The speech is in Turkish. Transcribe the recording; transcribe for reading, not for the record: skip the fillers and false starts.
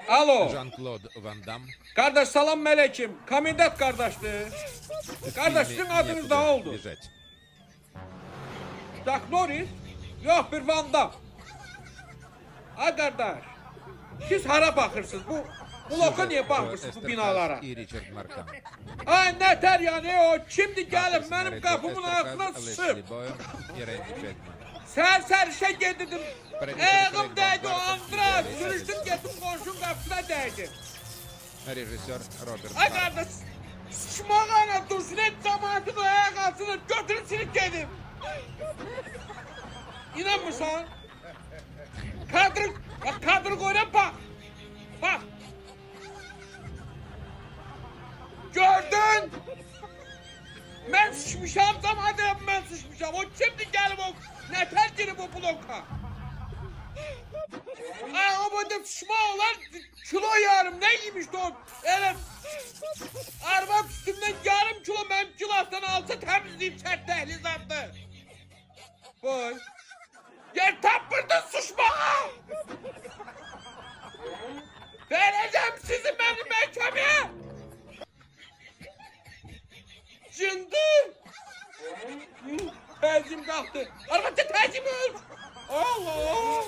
Alo. Jean-Claude Van Damme. Kardeş salam melekim. Komendant kardeşti. Kardeş sizin adınız da oldu. Бежать. Chuck Norris. Yok bir Van Damme. Ha kardeş. Siz hara bakırsınız bu. Bloka niye bakmırsınız bu binalara? И Ричард Маркан. Ay neter yani o. Şimdi gelip Актрис benim Мария kapımın Эстерхаз, altına Лесли sıçıp. Боем и Рэнди Чепмен. Serserişe getirdim. Paralel Eğim Craig değdi o Van andıra. Barton, Sürüştüm getim komşum kapısına değdi. Rejissör Роберт Ay Марк. kardeş. Sıçmağına dursun et zamanını ayak altına götürüp silip geldim. İnanmırsan. Kadr koyun bak. Bak. Gördün. Ben sıçmışam zamanında ben sıçmışam. O şimdi gelip o neter girip o bloka. Ay o burada sıçma olan kilo yarım ne yemiş o? Evet. Araba üstümden yarım kilo benim kilosdan alsa temizleyip sert dehliz attı. Vay. Yer tapırdın sıçma. Vereceğim sizi benim mekemeye. Cındır. Tezim kalktı. Arabada tezim öl. Allah.